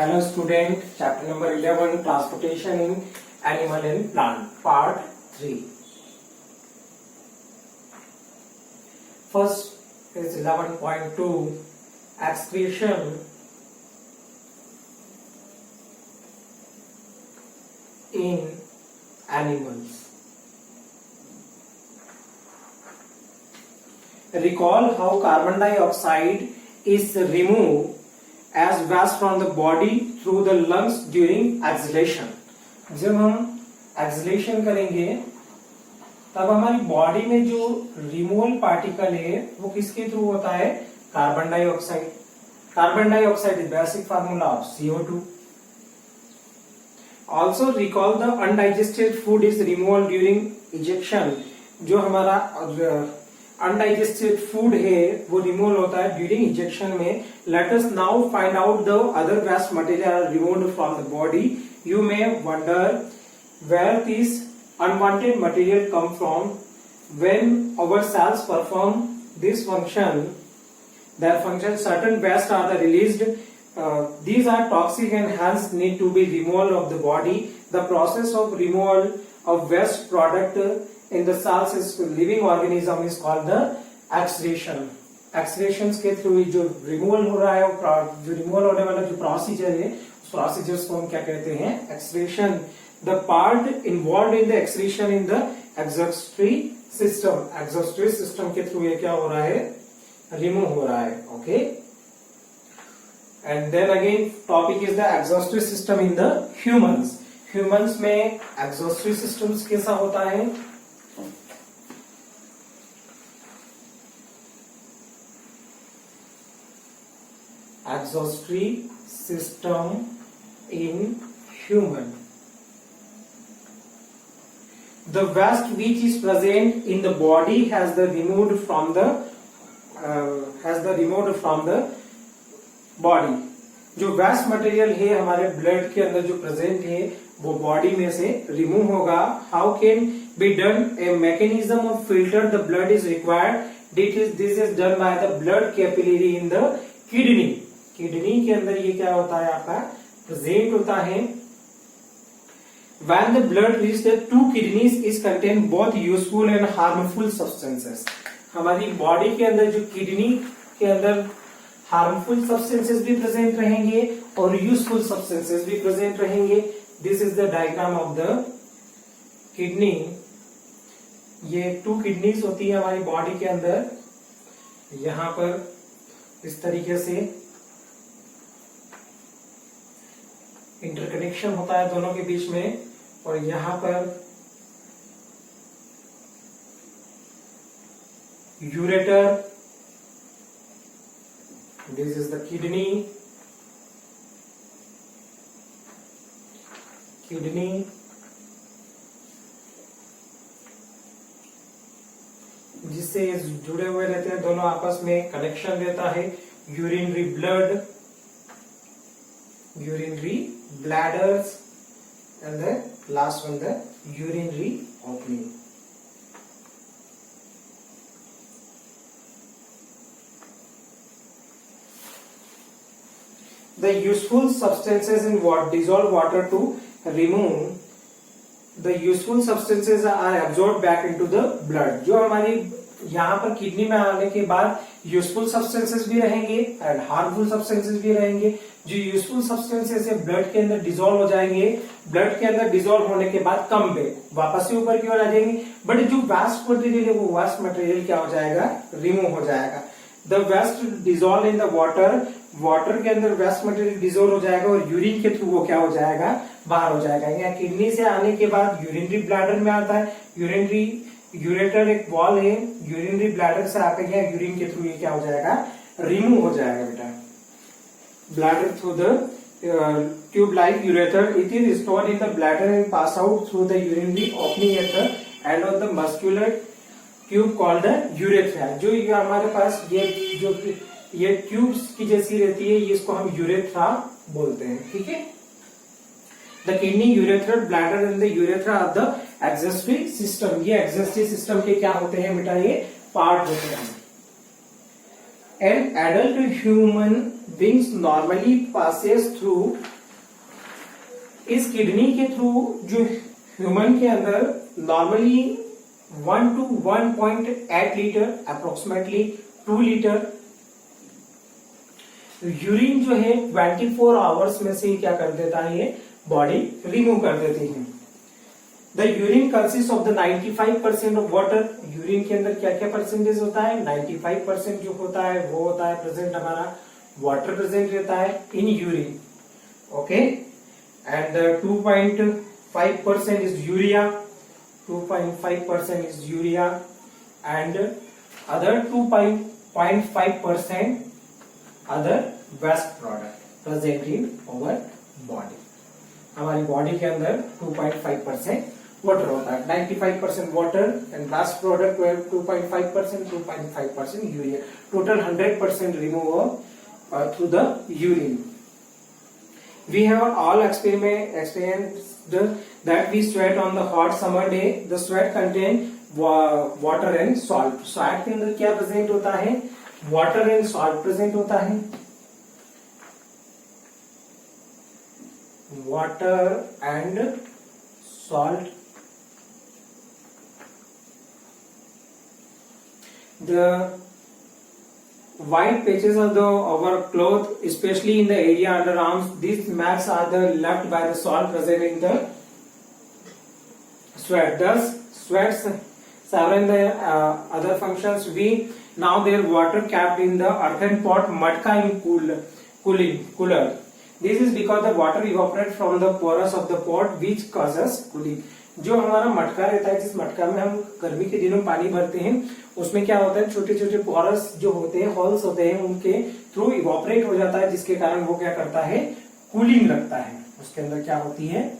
Hello student, chapter number 11, transportation in animal and plant, part 3. First is 11.2, excretion in animals. Recall how carbon dioxide is removed as waste from the body through the lungs during exhalation. जब हम acceleration करेंगे तब हमारी body में जो removal particle है वो किसके थ्रू होता है? Carbon dioxide. Carbon dioxide is basic formula of CO2. Also recall the undigested food is removal during egestion. जो हमारा अनडाइजेस्टेड फूड है वो रिमूव होता है ड्यूरिंग इंजेक्शन में. Let us now find out the other waste material are removed from the body. You may wonder where this unwanted material come from. When our cells perform this function, their function, certain waste are released. These are toxic and hence need to be removed of the body. The process of removal of waste product in the cells is living organism is called the excretion. Excretions के through जो removal हो रहा है, जो removal होने वाला जो procedure है, उस प्रोसीजर्स को हम क्या कहते हैं? Excretion. The part involve in the excretion in the excretory system. Excretory system के थ्रू ये क्या हो रहा है? रिमूव हो रहा है. Okay. And then again topic is the excretory system in the humans. Humans में एक्सॉस्टरी सिस्टम्स कैसा होता है? Exhaustive system in human. The waste which is present in the body has the removed from the body. जो waste material है हमारे blood के अंदर जो प्रेजेंट है वो बॉडी में से रिमूव होगा. How can be done? A mechanism of filter the blood is required. This is done by the blood capillary in the kidney. Kidney के अंदर ये क्या होता है? आपका प्रेजेंट होता है. When the blood reaches the two kidneys is contain both useful and harmful substances. हमारी बॉडी के अंदर जो किडनी के अंदर हार्मफुल सब्सटेंसेस भी प्रेजेंट रहेंगे और यूजफुल सब्सटेंसेस भी प्रेजेंट रहेंगे. This is the diagram of the kidney. ये टू किडनीज होती है हमारी बॉडी के अंदर. यहां पर इस तरीके से इंटरकनेक्शन होता है दोनों के बीच में. और यहां पर ureter, this is the kidney. जिससे जुड़े हुए रहते हैं, दोनों आपस में कनेक्शन देता है. Urinary blood, urinary bladders, and the last one the urinary opening. The useful substances in what dissolve water to remove. The useful substances are absorbed back into the blood. जो हमारी यहाँ पर किडनी में आने के बाद यूजफुल सब्सटेंसेस भी रहेंगे एंड हार्मफुल सब्सटेंसेस भी रहेंगे. जो यूजफुल सब्सटेंसेस है ब्लड के अंदर डिसॉल्व हो जाएंगे. ब्लड के अंदर डिसॉल्व होने के बाद कम पे वापस से ऊपर की ओर आ जाएंगे. बट जो वेस्ट मटेरियल है वो वेस्ट मटेरियल क्या हो जाएगा? रिमूव हो जाएगा. The waste dissolve in the water. Water के अंदर वेस्ट मटेरियल डिसॉल्व हो जाएगा और यूरिन के थ्रू वो क्या हो जाएगा? बाहर हो जाएगा. यहाँ किडनी से आने के बाद यूरिनरी ब्लैडर में आता है. यूरेटर एक वॉल है. यूरिनरी ब्लैडर से आकर यहाँ यूरिन के थ्रू ये क्या हो जाएगा? रिमूव हो जाएगा बेटा. Bladder through the tube like ureter. It is stored in the bladder and pass out through the urinary opening at the end of the muscular tube called the urethra. जो ये हमारे पास ये ट्यूब्स की जैसी रहती है, ये इसको हम यूरेथ्रा बोलते हैं. ठीक है. The kidney, urethral bladder and the urethra of the excretory system. ये एक्सॉस्टरी सिस्टम के क्या होते हैं बेटा? ये पार्ट होते हैं. An adult human beings normally passes through, इस किडनी के थ्रू जो ह्यूमन के अंदर normally 1 to 1.8 litre approximately 2 litre urine जो है 24 आवर्स में से ही क्या कर देता है, ये बॉडी रिमूव कर देती है। The urine consist of the 95% of water, urine के अंदर क्या क्या परसेंटेज होता है, 95% जो होता है वो होता है प्रेजेंट, हमारा वाटर प्रेजेंट रहता है in urine, okay. And 2.5% is urea, 2.5% is urea and other 2.5% other waste product present in our body. हमारी बॉडी के अंदर 2.5% वाटर होता है, 95% water and waste product 2.5% urea, total 100% remove through the urine. We have all experienced that we sweat on the hot summer day. The sweat contain water and salt. Sweat के अंदर क्या present होता है, water and salt present होता है, water and salt. The white patches of our cloth, especially in the area under arms, these marks are left by the salt present in the sweat. Thus, sweats serve the other functions. We now their water kept in the earthen pot matka in cooler. This is because the water evaporates from the pores of the pot, which causes cooling. जो हमारा मटका रहता है, जिस मटका में हम गर्मी के दिनों पानी भरते हैं, उसमें क्या होता है, छोटे छोटे पोरस जो होते हैं, होल्स होते हैं, उनके थ्रू इवापोरेट हो जाता है, जिसके कारण वो क्या करता है, कूलिंग लगता है। उसके अंदर क्या होती है,